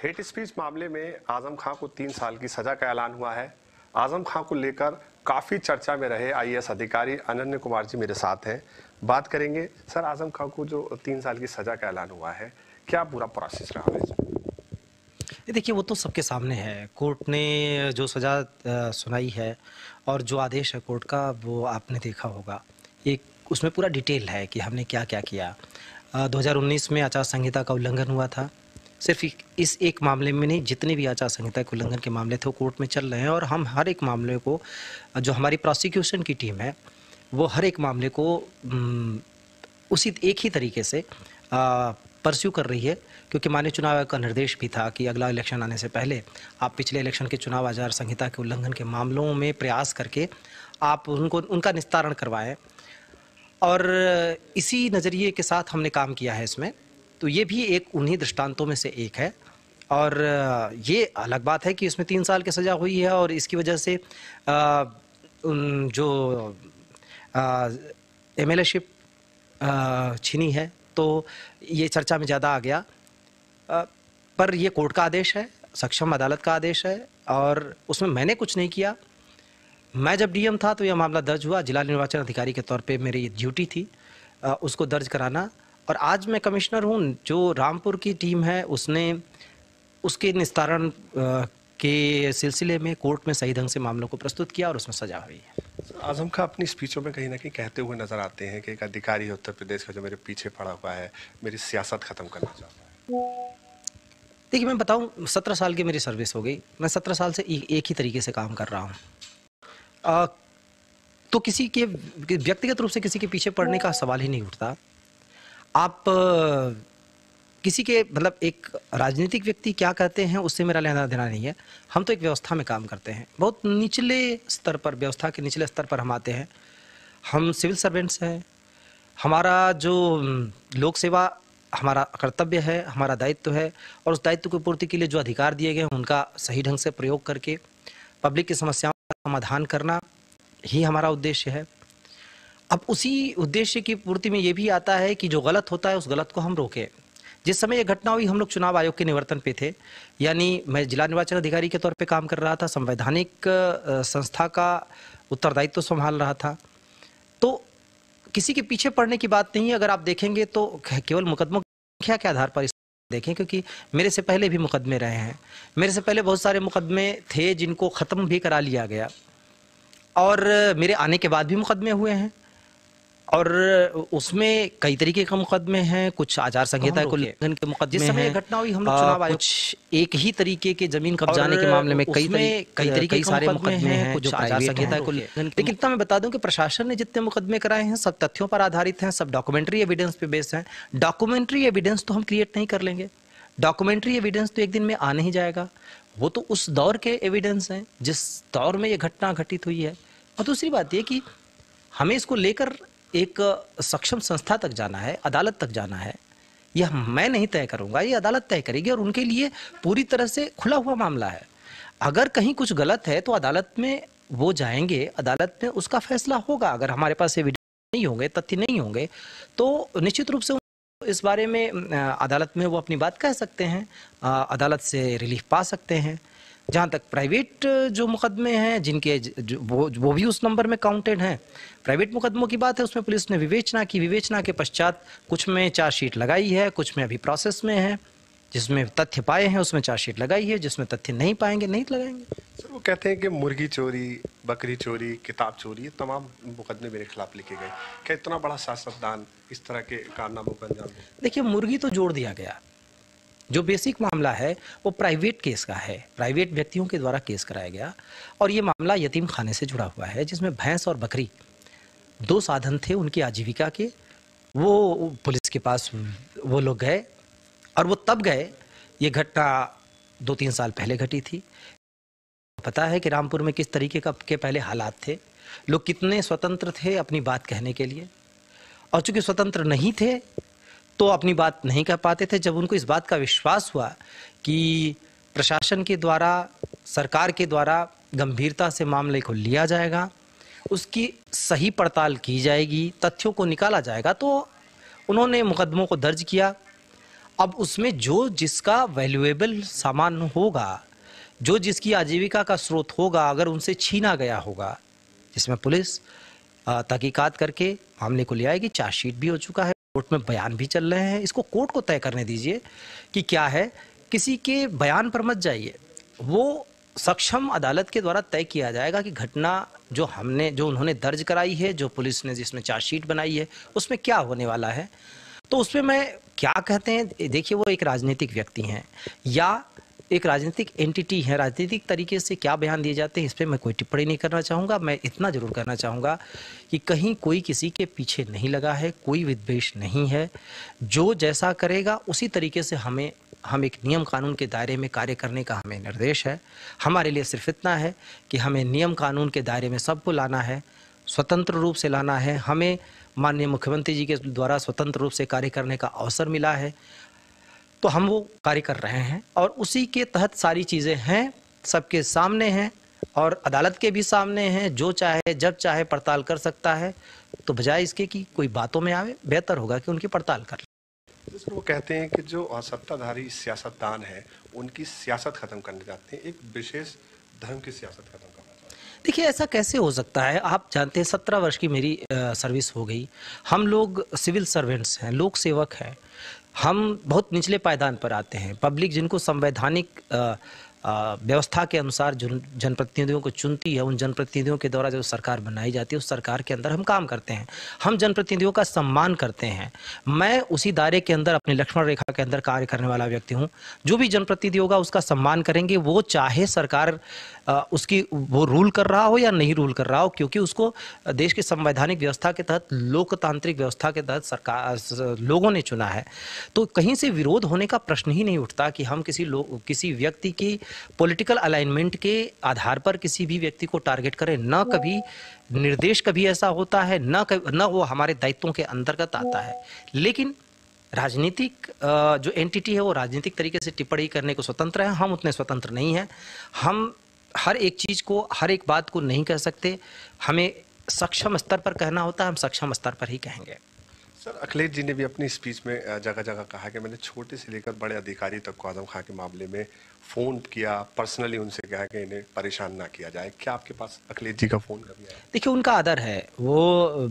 Hate speech मामले में आजम खां को 3 साल की सजा का ऐलान हुआ है। आजम खां को लेकर काफी चर्चा में रहे आईएएस अधिकारी अनन्य कुमार जी मेरे साथ हैं। बात करेंगे। सर, आजम खां को जो 3 साल की सजा का ऐलान हुआ है, क्या पूरा प्रोसेस रहा है इसमें? ये देखिए, वो तो सबके सामने है। कोर्ट ने जो सज़ा सुनाई है और जो आदेश है कोर्ट का, वो आपने देखा होगा। एक उसमें पूरा डिटेल है कि हमने क्या क्या किया। 2019 में आचार संहिता का उल्लंघन हुआ था। सिर्फ इस एक मामले में नहीं, जितने भी आचार संहिता के उल्लंघन के मामले थे वो कोर्ट में चल रहे हैं, और हम हर एक मामले को, जो हमारी प्रोसिक्यूशन की टीम है, वो हर एक मामले को उसी एक ही तरीके से परस्यू कर रही है, क्योंकि माननीय चुनाव आयोग का निर्देश भी था कि अगला इलेक्शन आने से पहले आप पिछले इलेक्शन के चुनाव आचार संहिता के उल्लंघन के मामलों में प्रयास करके आप उनका निस्तारण करवाएं। और इसी नज़रिए के साथ हमने काम किया है इसमें। तो ये भी एक उन्हीं दृष्टांतों में से एक है। और ये अलग बात है कि इसमें 3 साल की सज़ा हुई है और इसकी वजह से जो एमएलएशिप छीनी है, तो ये चर्चा में ज़्यादा आ गया। पर ये कोर्ट का आदेश है, सक्षम अदालत का आदेश है, और उसमें मैंने कुछ नहीं किया। मैं जब डीएम था तो यह मामला दर्ज हुआ। जिला निर्वाचन अधिकारी के तौर पे मेरी ड्यूटी थी उसको दर्ज कराना। और आज मैं कमिश्नर हूँ। जो रामपुर की टीम है उसने उसके निस्तारण के सिलसिले में कोर्ट में सही ढंग से मामलों को प्रस्तुत किया और उसमें सजा हुई है। आजम खां अपनी स्पीचों में कहीं ना कहीं कहते हुए नजर आते हैं कि एक अधिकारी है उत्तर प्रदेश का जो मेरे पीछे पड़ा हुआ है, मेरी सियासत खत्म करना चाहता है। देखिए, मैं बताऊं, 17 साल की मेरी सर्विस हो गई। मैं 17 साल से एक ही तरीके से काम कर रहा हूं। तो किसी के व्यक्तिगत रूप से किसी के पीछे पड़ने का सवाल ही नहीं उठता। आप किसी के, मतलब एक राजनीतिक व्यक्ति क्या कहते हैं उससे मेरा लेना देना नहीं है। हम तो एक व्यवस्था में काम करते हैं, बहुत निचले स्तर पर, व्यवस्था के निचले स्तर पर हम आते हैं। हम सिविल सर्वेंट्स हैं। हमारा जो लोक सेवा हमारा कर्तव्य है, हमारा दायित्व है, और उस दायित्व की पूर्ति के लिए जो अधिकार दिए गए हैं उनका सही ढंग से प्रयोग करके पब्लिक की समस्याओं का समाधान करना ही हमारा उद्देश्य है। अब उसी उद्देश्य की पूर्ति में ये भी आता है कि जो गलत होता है उस गलत को हम रोकें। जिस समय ये घटना हुई, हम लोग चुनाव आयोग के निवर्तन पे थे, यानी मैं जिला निर्वाचन अधिकारी के तौर पे काम कर रहा था, संवैधानिक संस्था का उत्तरदायित्व संभाल रहा था। तो किसी के पीछे पड़ने की बात नहीं है। अगर आप देखेंगे तो केवल मुकदमों की संख्या के आधार पर देखें, क्योंकि मेरे से पहले भी मुकदमे रहे हैं। मेरे से पहले बहुत सारे मुकदमे थे जिनको ख़त्म भी करा लिया गया, और मेरे आने के बाद भी मुकदमे हुए हैं, और उसमें कई तरीके के मुकदमे हैं। कुछ आचार संहिता को उल्लंघन के मुकदमे हैं। जिस समय ये घटना हुई, हम लोग चुनाव आयोग, कुछ एक ही तरीके के जमीन कब्जाने के मामले में कई तरीके के सारे मुकदमे हैं, कुछ आचार संहिता को उल्लंघन। लेकिन इतना मैं बता दूं कि प्रशासन ने जितने मुकदमे कराए हैं सब तथ्यों पर आधारित हैं, सब डॉक्यूमेंट्री एविडेंस पे बेस्ड हैं। डॉक्यूमेंट्री एविडेंस तो हम क्रिएट नहीं कर लेंगे। डॉक्यूमेंट्री एविडेंस तो एक दिन में आ नहीं जाएगा। वो तो उस दौर के एविडेंस हैं जिस दौर में ये घटना घटित हुई है। और दूसरी बात ये कि हमें इसको लेकर एक सक्षम संस्था तक जाना है, अदालत तक जाना है। यह मैं नहीं तय करूंगा, ये अदालत तय करेगी, और उनके लिए पूरी तरह से खुला हुआ मामला है। अगर कहीं कुछ गलत है तो अदालत में वो जाएंगे, अदालत में उसका फैसला होगा। अगर हमारे पास एविडेंस नहीं होंगे, तथ्य नहीं होंगे, तो निश्चित रूप से इस बारे में अदालत में वो अपनी बात कह सकते हैं, अदालत से रिलीफ पा सकते हैं। जहाँ तक प्राइवेट जो मुकदमे हैं, जिनके वो भी उस नंबर में काउंटेड हैं, प्राइवेट मुकदमों की बात है, उसमें पुलिस ने विवेचना की। विवेचना के पश्चात कुछ में चार्जशीट लगाई है, कुछ में अभी प्रोसेस में है। जिसमें तथ्य पाए हैं उसमें चार्जशीट लगाई है, जिसमें तथ्य नहीं पाएंगे नहीं लगाएंगे। सर, वो कहते हैं कि मुर्गी चोरी, बकरी चोरी, किताब चोरी, ये तमाम मुकदमे मेरे खिलाफ लिखे गए। क्या इतना बड़ा सियासतदान इस तरह के कारनामों को अंजाम दे? देखिए, मुर्गी तो जोड़ दिया गया। जो बेसिक मामला है वो प्राइवेट केस का है, प्राइवेट व्यक्तियों के द्वारा केस कराया गया, और ये मामला यतीम खाने से जुड़ा हुआ है, जिसमें भैंस और बकरी 2 साधन थे उनकी आजीविका के। वो पुलिस के पास वो लोग गए, और वो तब गए, ये घटना 2-3 साल पहले घटी थी। पता है कि रामपुर में किस तरीके के पहले हालात थे, लोग कितने स्वतंत्र थे अपनी बात कहने के लिए, और चूंकि स्वतंत्र नहीं थे तो अपनी बात नहीं कह पाते थे। जब उनको इस बात का विश्वास हुआ कि प्रशासन के द्वारा, सरकार के द्वारा गंभीरता से मामले को लिया जाएगा, उसकी सही पड़ताल की जाएगी, तथ्यों को निकाला जाएगा, तो उन्होंने मुकदमों को दर्ज किया। अब उसमें जो जिसका वैल्यूएबल सामान होगा, जो जिसकी आजीविका का स्रोत होगा, अगर उनसे छीना गया होगा, जिसमें पुलिस तहकीकात करके मामले को ले आएगी। चार्जशीट भी हो चुका है, कोर्ट में बयान भी चल रहे हैं। इसको कोर्ट को तय करने दीजिए कि क्या है, किसी के बयान पर मत जाइए। वो सक्षम अदालत के द्वारा तय किया जाएगा कि घटना जो उन्होंने दर्ज कराई है, जो पुलिस ने जिसमें चार्जशीट बनाई है, उसमें क्या होने वाला है। तो उसमें मैं क्या कहते हैं, देखिए वो एक राजनीतिक व्यक्ति हैं या एक राजनीतिक एंटिटी है, राजनीतिक तरीके से क्या बयान दिए जाते हैं इस पर मैं कोई टिप्पणी नहीं करना चाहूँगा। मैं इतना जरूर करना चाहूँगा कि कहीं कोई किसी के पीछे नहीं लगा है, कोई विद्वेष नहीं है। जो जैसा करेगा उसी तरीके से हम एक नियम कानून के दायरे में कार्य करने का हमें निर्देश है। हमारे लिए सिर्फ इतना है कि हमें नियम कानून के दायरे में सबको लाना है, स्वतंत्र रूप से लाना है। हमें माननीय मुख्यमंत्री जी के द्वारा स्वतंत्र रूप से कार्य करने का अवसर मिला है, तो हम वो कार्य कर रहे हैं और उसी के तहत सारी चीज़ें हैं, सबके सामने हैं और अदालत के भी सामने हैं। जो चाहे जब चाहे पड़ताल कर सकता है। तो बजाय इसके कि कोई बातों में आवे, बेहतर होगा कि उनकी पड़ताल कर ले। सर वो कहते हैं कि जो सत्ताधारी सियासतदान है उनकी सियासत खत्म करने जाते हैं, एक विशेष धर्म की सियासत खत्म करना चाहते हैं। देखिए ऐसा कैसे हो सकता है। आप जानते हैं 17 वर्ष की मेरी सर्विस हो गई। हम लोग सिविल सर्वेंट्स हैं, लोक सेवक हैं। हम बहुत निचले पायदान पर आते हैं। पब्लिक जिनको संवैधानिक व्यवस्था के अनुसार जो जनप्रतिनिधियों को चुनती है, उन जनप्रतिनिधियों के द्वारा जो सरकार बनाई जाती है उस सरकार के अंदर हम काम करते हैं। हम जनप्रतिनिधियों का सम्मान करते हैं। मैं उसी दायरे के अंदर अपनी लक्ष्मण रेखा के अंदर कार्य करने वाला व्यक्ति हूं। जो भी जनप्रतिनिधि होगा उसका सम्मान करेंगे, वो चाहे सरकार उसकी वो रूल कर रहा हो या नहीं रूल कर रहा हो, क्योंकि उसको देश की संवैधानिक व्यवस्था के तहत, लोकतांत्रिक व्यवस्था के तहत सरकार लोगों ने चुना है। तो कहीं से विरोध होने का प्रश्न ही नहीं उठता कि हम किसी व्यक्ति की पॉलिटिकल अलाइनमेंट के आधार पर किसी भी व्यक्ति को टारगेट करें। न कभी निर्देश कभी ऐसा होता है, न वो हमारे दायित्वों के अंतर्गत आता है। लेकिन राजनीतिक जो एंटिटी है वो राजनीतिक तरीके से टिप्पणी करने को स्वतंत्र है। हम उतने स्वतंत्र नहीं हैं। हम हर एक चीज़ को, हर एक बात को नहीं कह सकते। हमें सक्षम स्तर पर कहना होता है, हम सक्षम स्तर पर ही कहेंगे। सर अखिलेश जी ने भी अपनी स्पीच में जगह जगह कहा कि मैंने छोटे से लेकर बड़े अधिकारी तक को आजम खां के मामले में फ़ोन किया, पर्सनली उनसे कहा कि इन्हें परेशान ना किया जाए। क्या आपके पास अखिलेश जी का फ़ोन कभी आया? देखिए उनका आदर है, वो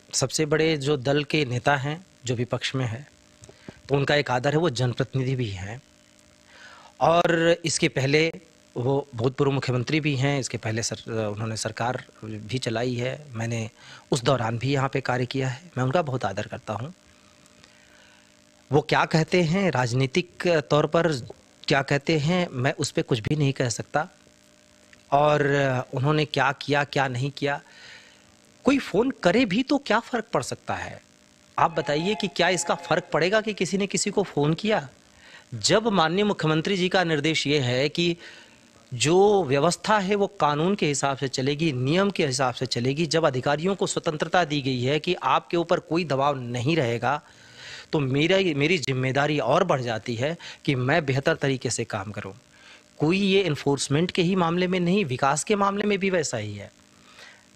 सबसे बड़े जो दल के नेता हैं, जो विपक्ष में है, तो उनका एक आदर है। वो जनप्रतिनिधि भी हैं और इसके पहले वो भूतपूर्व मुख्यमंत्री भी हैं। इसके पहले उन्होंने सरकार भी चलाई है। मैंने उस दौरान भी यहाँ पे कार्य किया है। मैं उनका बहुत आदर करता हूँ। वो क्या कहते हैं राजनीतिक तौर पर, क्या कहते हैं, मैं उस पर कुछ भी नहीं कह सकता। और उन्होंने क्या किया क्या नहीं किया, कोई फ़ोन करे भी तो क्या फ़र्क पड़ सकता है। आप बताइए कि क्या इसका फ़र्क पड़ेगा कि किसी ने किसी को फ़ोन किया। जब माननीय मुख्यमंत्री जी का निर्देश ये है कि जो व्यवस्था है वो कानून के हिसाब से चलेगी, नियम के हिसाब से चलेगी, जब अधिकारियों को स्वतंत्रता दी गई है कि आपके ऊपर कोई दबाव नहीं रहेगा, तो मेरी जिम्मेदारी और बढ़ जाती है कि मैं बेहतर तरीके से काम करूं। कोई ये इन्फोर्समेंट के ही मामले में नहीं, विकास के मामले में भी वैसा ही है।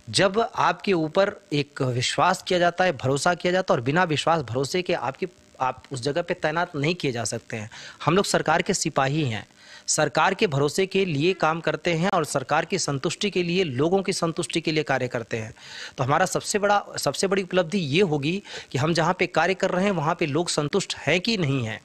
जब आपके ऊपर एक विश्वास किया जाता है, भरोसा किया जाता है, और बिना विश्वास भरोसे के आप उस जगह पे तैनात नहीं किए जा सकते हैं। हम लोग सरकार के सिपाही हैं, सरकार के भरोसे के लिए काम करते हैं और सरकार की संतुष्टि के लिए, लोगों की संतुष्टि के लिए कार्य करते हैं। तो हमारा सबसे बड़ी उपलब्धि ये होगी कि हम जहाँ पे कार्य कर रहे हैं वहाँ पे लोग संतुष्ट हैं कि नहीं हैं।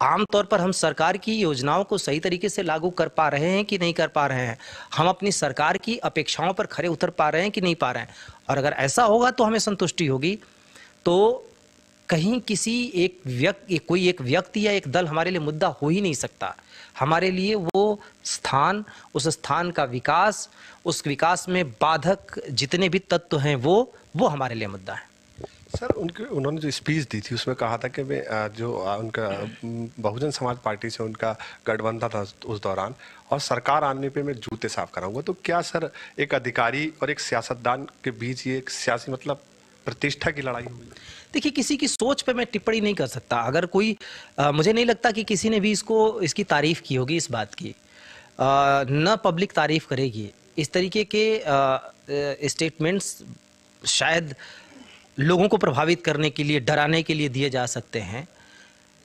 आमतौर पर हम सरकार की योजनाओं को सही तरीके से लागू कर पा रहे हैं कि नहीं कर पा रहे हैं, हम अपनी सरकार की अपेक्षाओं पर खरे उतर पा रहे हैं कि नहीं पा रहे हैं। और अगर ऐसा होगा तो हमें संतुष्टि होगी। तो कहीं कोई एक व्यक्ति या एक दल हमारे लिए मुद्दा हो ही नहीं सकता। हमारे लिए वो स्थान, उस स्थान का विकास, उस विकास में बाधक जितने भी तत्व हैं वो हमारे लिए मुद्दा है। सर उन्होंने जो स्पीच दी थी उसमें कहा था कि वे जो उनका बहुजन समाज पार्टी से उनका गठबंधन था उस दौरान, और सरकार आने पे मैं जूते साफ कराऊंगा। तो क्या सर एक अधिकारी और एक सियासतदान के बीच ये एक सियासी मतलब प्रतिष्ठा की लड़ाई हुई? देखिए किसी की सोच पे मैं टिप्पणी नहीं कर सकता। अगर कोई मुझे नहीं लगता कि किसी ने भी इसकी तारीफ की होगी इस बात की। न पब्लिक तारीफ करेगी। इस तरीके के स्टेटमेंट्स शायद लोगों को प्रभावित करने के लिए, डराने के लिए दिए जा सकते हैं।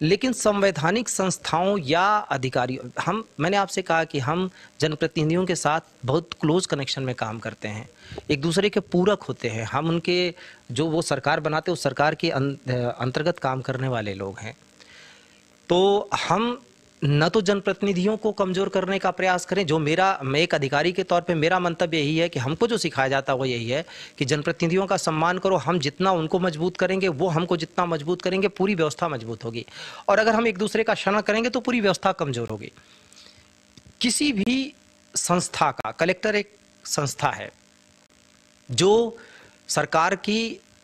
लेकिन संवैधानिक संस्थाओं या अधिकारियों, मैंने आपसे कहा कि हम जनप्रतिनिधियों के साथ बहुत क्लोज कनेक्शन में काम करते हैं, एक दूसरे के पूरक होते हैं, हम उनके जो वो सरकार बनाते हैं उस सरकार के अंतर्गत काम करने वाले लोग हैं। तो हम न तो जनप्रतिनिधियों को कमज़ोर करने का प्रयास करें, जो मैं एक अधिकारी के तौर पे मेरा मंतव्य यही है कि हमको जो सिखाया जाता है वो यही है कि जनप्रतिनिधियों का सम्मान करो, हम जितना उनको मजबूत करेंगे वो हमको जितना मजबूत करेंगे, पूरी व्यवस्था मजबूत होगी। और अगर हम एक दूसरे का क्षरण करेंगे तो पूरी व्यवस्था कमज़ोर होगी। किसी भी संस्था का, कलेक्टर एक संस्था है जो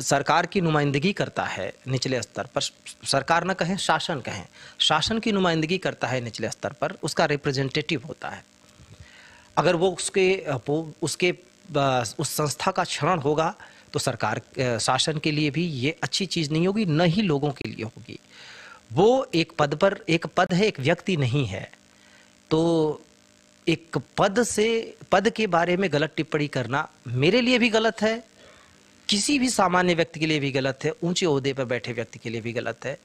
सरकार की नुमाइंदगी करता है निचले स्तर पर, सरकार न कहें शासन कहें, शासन की नुमाइंदगी करता है निचले स्तर पर, उसका रिप्रेजेंटेटिव होता है। अगर वो उस संस्था का क्षरण होगा तो शासन के लिए भी ये अच्छी चीज़ नहीं होगी, न ही लोगों के लिए होगी। वो एक पद है, एक व्यक्ति नहीं है। तो एक पद के बारे में गलत टिप्पणी करना मेरे लिए भी गलत है, किसी भी सामान्य व्यक्ति के लिए भी गलत है, ऊंचे ओहदे पर बैठे व्यक्ति के लिए भी गलत है।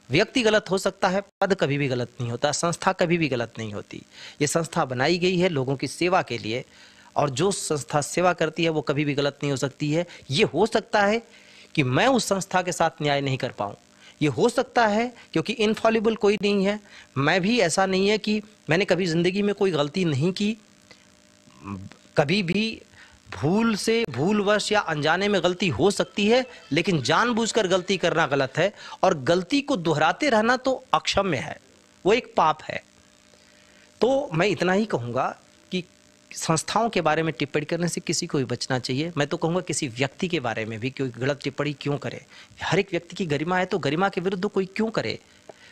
व्यक्ति गलत हो सकता है, पद कभी भी गलत नहीं होता, संस्था कभी भी गलत नहीं होती। ये संस्था बनाई गई है लोगों की सेवा के लिए, और जो संस्था सेवा करती है वो कभी भी गलत नहीं हो सकती है। ये हो सकता है कि मैं उस संस्था के साथ न्याय नहीं कर पाऊँ, ये हो सकता है, क्योंकि इनफॉलिबल कोई नहीं है। मैं भी ऐसा नहीं है कि मैंने कभी ज़िंदगी में कोई गलती नहीं की, कभी भी भूलवश या अनजाने में गलती हो सकती है, लेकिन जानबूझकर गलती करना गलत है, और गलती को दोहराते रहना तो अक्षम्य है, वो एक पाप है। तो मैं इतना ही कहूँगा कि संस्थाओं के बारे में टिप्पणी करने से किसी को भी बचना चाहिए। मैं तो कहूँगा किसी व्यक्ति के बारे में भी कोई गलत टिप्पणी क्यों करे। हर एक व्यक्ति की गरिमा है, तो गरिमा के विरुद्ध कोई क्यों करे,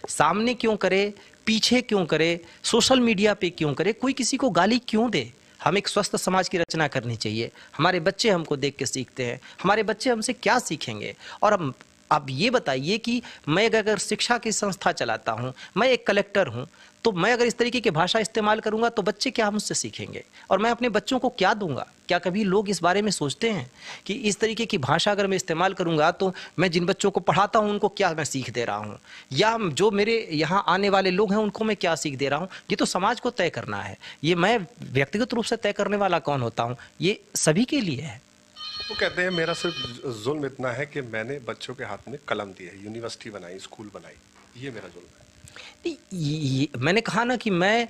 सामने क्यों करे, पीछे क्यों करे, सोशल मीडिया पे क्यों करे, कोई किसी को गाली क्यों दे। हम एक स्वस्थ समाज की रचना करनी चाहिए। हमारे बच्चे हमको देख के सीखते हैं, हमारे बच्चे हमसे क्या सीखेंगे। और अब ये बताइए कि मैं अगर शिक्षा की संस्था चलाता हूँ, मैं एक कलेक्टर हूँ, तो मैं अगर इस तरीके की भाषा इस्तेमाल करूँगा तो बच्चे क्या मुझसे सीखेंगे, और मैं अपने बच्चों को क्या दूंगा। क्या कभी लोग इस बारे में सोचते हैं कि इस तरीके की भाषा अगर मैं इस्तेमाल करूँगा तो मैं जिन बच्चों को पढ़ाता हूँ उनको क्या मैं सीख दे रहा हूँ, या जो मेरे यहाँ आने वाले लोग हैं उनको मैं क्या सीख दे रहा हूँ। ये तो समाज को तय करना है, ये मैं व्यक्तिगत रूप से तय करने वाला कौन होता हूँ, ये सभी के लिए है। वो कहते हैं मेरा सिर्फ जुल्म इतना है कि मैंने बच्चों के हाथ में कलम दी है, यूनिवर्सिटी बनाई, स्कूल बनाई, ये मेरा जुल्म है। मैंने कहा ना कि मैं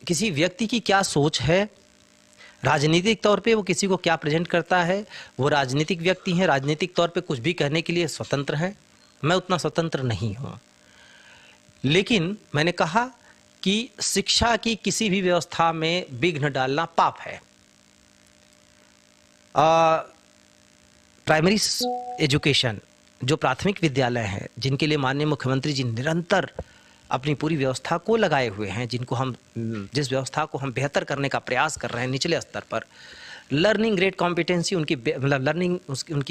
किसी व्यक्ति की क्या सोच है, राजनीतिक तौर पे वो किसी को क्या प्रेजेंट करता है, वो राजनीतिक व्यक्ति हैं, राजनीतिक तौर पे कुछ भी कहने के लिए स्वतंत्र हैं, मैं उतना स्वतंत्र नहीं हूँ। लेकिन मैंने कहा कि शिक्षा की किसी भी व्यवस्था में विघ्न डालना पाप है। प्राइमरी एजुकेशन, जो प्राथमिक विद्यालय हैं, जिनके लिए माननीय मुख्यमंत्री जी निरंतर अपनी पूरी व्यवस्था को लगाए हुए हैं, जिस व्यवस्था को हम बेहतर करने का प्रयास कर रहे हैं निचले स्तर पर, लर्निंग ग्रेड कॉम्पिटेंसी उनकी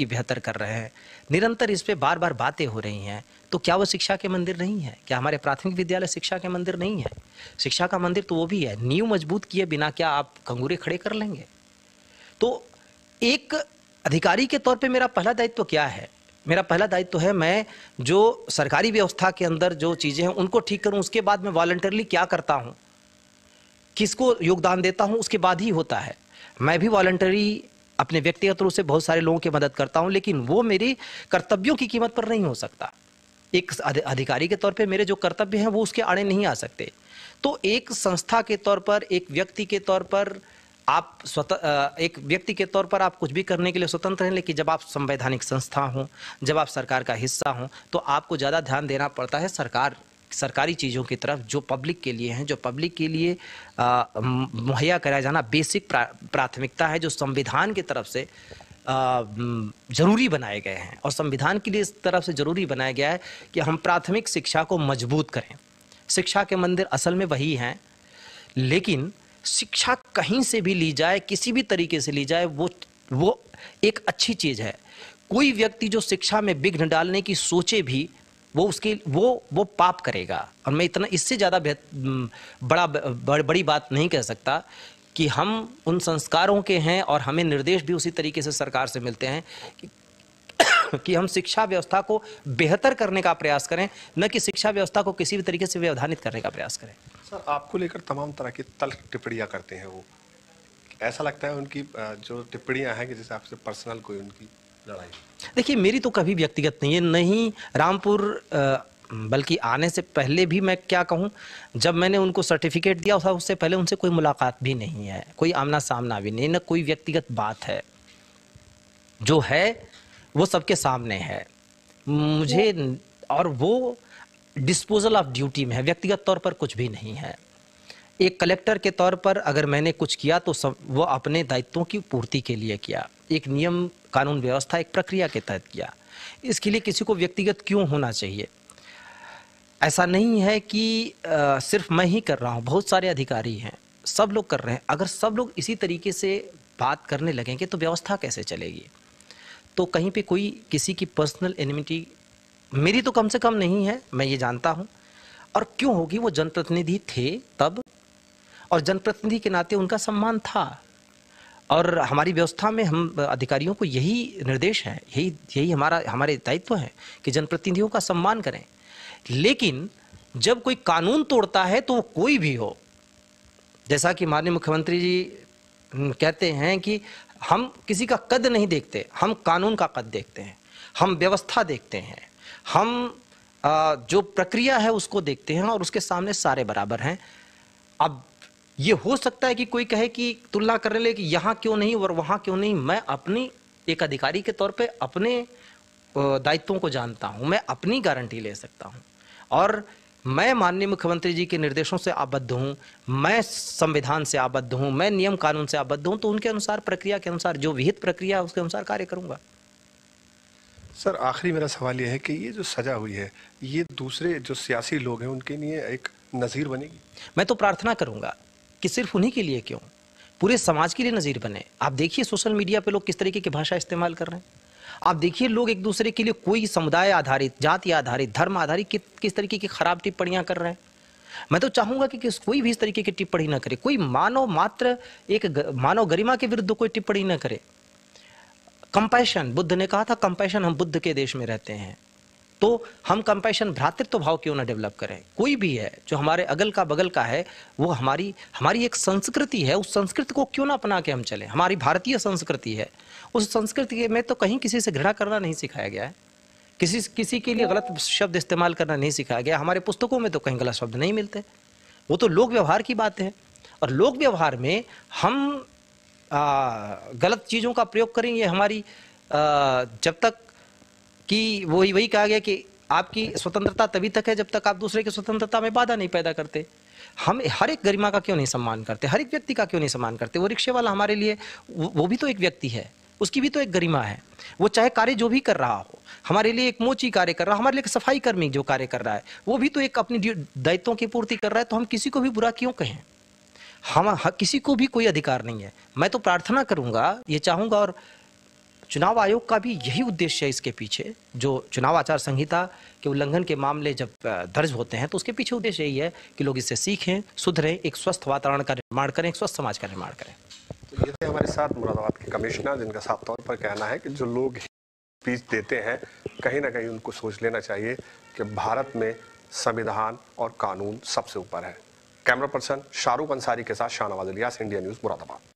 बेहतर कर रहे हैं, निरंतर इस पे बार बार बातें हो रही हैं। तो क्या वो शिक्षा के मंदिर नहीं है? क्या हमारे प्राथमिक विद्यालय शिक्षा के मंदिर नहीं है? शिक्षा का मंदिर तो वो भी है। नींव मजबूत किए बिना क्या आप कंगूरे खड़े कर लेंगे? तो एक अधिकारी के तौर पे मेरा पहला दायित्व क्या है? मेरा पहला दायित्व है मैं जो सरकारी व्यवस्था के अंदर जो चीज़ें हैं उनको ठीक करूं, उसके बाद मैं वॉलंटरली क्या करता हूं, किसको योगदान देता हूं, उसके बाद ही होता है। मैं भी वॉलंटरी अपने व्यक्तिगत रूप से बहुत सारे लोगों की मदद करता हूं, लेकिन वो मेरे कर्तव्यों की कीमत पर नहीं हो सकता। एक अधिकारी के तौर पे मेरे जो कर्तव्य हैं वो उसके आड़े नहीं आ सकते। तो एक संस्था के तौर पर, एक व्यक्ति के तौर पर आप एक व्यक्ति के तौर पर आप कुछ भी करने के लिए स्वतंत्र हैं, लेकिन जब आप संवैधानिक संस्था हों, जब आप सरकार का हिस्सा हों, तो आपको ज़्यादा ध्यान देना पड़ता है सरकारी चीज़ों की तरफ, जो पब्लिक के लिए हैं, जो पब्लिक के लिए मुहैया कराया जाना बेसिक प्राथमिकता है, जो संविधान की तरफ से जरूरी बनाए गए हैं। और संविधान के लिए इस तरफ से जरूरी बनाया गया है कि हम प्राथमिक शिक्षा को मजबूत करें। शिक्षा के मंदिर असल में वही हैं, लेकिन शिक्षा कहीं से भी ली जाए, किसी भी तरीके से ली जाए, वो एक अच्छी चीज़ है। कोई व्यक्ति जो शिक्षा में विघ्न डालने की सोचे भी, वो पाप करेगा। और मैं इतना इससे ज़्यादा बड़ी बात नहीं कह सकता कि हम उन संस्कारों के हैं और हमें निर्देश भी उसी तरीके से सरकार से मिलते हैं कि हम शिक्षा व्यवस्था को बेहतर करने का प्रयास करें, न कि शिक्षा व्यवस्था को किसी भी तरीके से व्यवधानित करने का प्रयास करें। सर, आपको लेकर तमाम तरह की तल्ख टिप्पणियां करते हैं वो, ऐसा लगता है उनकी जो टिप्पणियां हैं कि जैसे आपसे पर्सनल कोई उनकी लड़ाई? देखिए, मेरी तो कभी व्यक्तिगत नहीं है, नहीं रामपुर बल्कि आने से पहले भी मैं क्या कहूँ, जब मैंने उनको सर्टिफिकेट दिया था उससे पहले उनसे कोई मुलाकात भी नहीं है, कोई आमना सामना भी नहीं, न कोई व्यक्तिगत बात है। जो है वो सबके सामने है मुझे, और वो डिस्पोजल ऑफ ड्यूटी में है, व्यक्तिगत तौर पर कुछ भी नहीं है। एक कलेक्टर के तौर पर अगर मैंने कुछ किया तो सब वो अपने दायित्वों की पूर्ति के लिए किया, एक नियम कानून व्यवस्था एक प्रक्रिया के तहत किया। इसके लिए किसी को व्यक्तिगत क्यों होना चाहिए? ऐसा नहीं है कि सिर्फ मैं ही कर रहा हूँ, बहुत सारे अधिकारी हैं, सब लोग कर रहे हैं। अगर सब लोग इसी तरीके से बात करने लगेंगे तो व्यवस्था कैसे चलेगी? तो कहीं पे कोई किसी की पर्सनल एनिमिटी मेरी तो कम से कम नहीं है, मैं ये जानता हूँ। और क्यों होगी? वो जनप्रतिनिधि थे तब, और जनप्रतिनिधि के नाते उनका सम्मान था, और हमारी व्यवस्था में हम अधिकारियों को यही निर्देश है, यही हमारे दायित्व है कि जनप्रतिनिधियों का सम्मान करें। लेकिन जब कोई कानून तोड़ता है तो वो कोई भी हो, जैसा कि माननीय मुख्यमंत्री जी कहते हैं कि हम किसी का कद नहीं देखते, हम कानून का कद देखते हैं, हम व्यवस्था देखते हैं, हम जो प्रक्रिया है उसको देखते हैं, और उसके सामने सारे बराबर हैं। अब ये हो सकता है कि कोई कहे कि तुलना करने लगे कि यहाँ क्यों नहीं और वहाँ क्यों नहीं। मैं अपनी एक अधिकारी के तौर पे अपने दायित्वों को जानता हूँ, मैं अपनी गारंटी ले सकता हूँ, और मैं माननीय मुख्यमंत्री जी के निर्देशों से आबद्ध हूँ, मैं संविधान से आबद्ध हूँ, मैं नियम कानून से आबद्ध हूँ, तो उनके अनुसार प्रक्रिया के अनुसार जो विहित प्रक्रिया है उसके अनुसार कार्य करूँगा। सर, आखिरी मेरा सवाल यह है कि ये जो सजा हुई है, ये दूसरे जो सियासी लोग हैं उनके लिए एक नज़ीर बनेगी? मैं तो प्रार्थना करूँगा कि सिर्फ उन्हीं के लिए क्यों, पूरे समाज के लिए नज़ीर बने। आप देखिए सोशल मीडिया पे लोग किस तरीके की भाषा इस्तेमाल कर रहे हैं। आप देखिए लोग एक दूसरे के लिए कोई समुदाय आधारित, जाति आधारित, धर्म आधारित किस तरीके की खराब टिप्पणियां कर रहे हैं। मैं तो चाहूंगा कि कोई भी इस तरीके की टिप्पणी ना करे, कोई मानव गरिमा के विरुद्ध कोई टिप्पणी ना करे। कंपैशन, बुद्ध ने कहा था कंपैशन, हम बुद्ध के देश में रहते हैं, तो हम कंपैशन भ्रातृत्व भाव क्यों ना डेवलप करें? कोई भी है जो हमारे अगल का बगल का है, वो हमारी एक संस्कृति है, उस संस्कृति को क्यों ना अपना के हम चलें। हमारी भारतीय संस्कृति है, उस संस्कृति में तो कहीं किसी से घृणा करना नहीं सिखाया गया है, किसी के लिए गलत शब्द इस्तेमाल करना नहीं सिखाया गया। हमारे पुस्तकों में तो कहीं गलत शब्द नहीं मिलते। वो तो लोक व्यवहार की बात है, और लोक व्यवहार में हम गलत चीज़ों का प्रयोग करेंगे हमारी जब तक कि वही कहा गया कि आपकी स्वतंत्रता तभी तक है जब तक आप दूसरे की स्वतंत्रता में बाधा नहीं पैदा करते। हम हर एक गरिमा का क्यों नहीं सम्मान करते? हर एक व्यक्ति का क्यों नहीं सम्मान करते? वो रिक्शे वाला हमारे लिए वो भी तो एक व्यक्ति है, उसकी भी तो एक गरिमा है। वो चाहे कार्य जो भी कर रहा हो, हमारे लिए एक मोची कार्य कर रहा, हमारे लिए एक सफाई कर्मी जो कार्य कर रहा है, वो भी तो एक अपनी दायित्वों की पूर्ति कर रहा है। तो हम किसी को भी बुरा क्यों कहें? हम किसी को भी कोई अधिकार नहीं है। मैं तो प्रार्थना करूंगा, ये चाहूंगा, और चुनाव आयोग का भी यही उद्देश्य है इसके पीछे। जो चुनाव आचार संहिता के उल्लंघन के मामले जब दर्ज होते हैं तो उसके पीछे उद्देश्य यही है कि लोग इससे सीखें, सुधरें, एक स्वस्थ वातावरण का निर्माण करें, एक स्वस्थ समाज का निर्माण करें। तो ये थे हमारे साथ मुरादाबाद के कमिश्नर, जिनका साफ तौर पर कहना है कि जो लोग स्पीच देते हैं कहीं ना कहीं उनको सोच लेना चाहिए कि भारत में संविधान और कानून सबसे ऊपर है। कैमरा पर्सन शाहरुख अंसारी के साथ शाहनवाज इलियास, इंडिया न्यूज़, मुरादाबाद।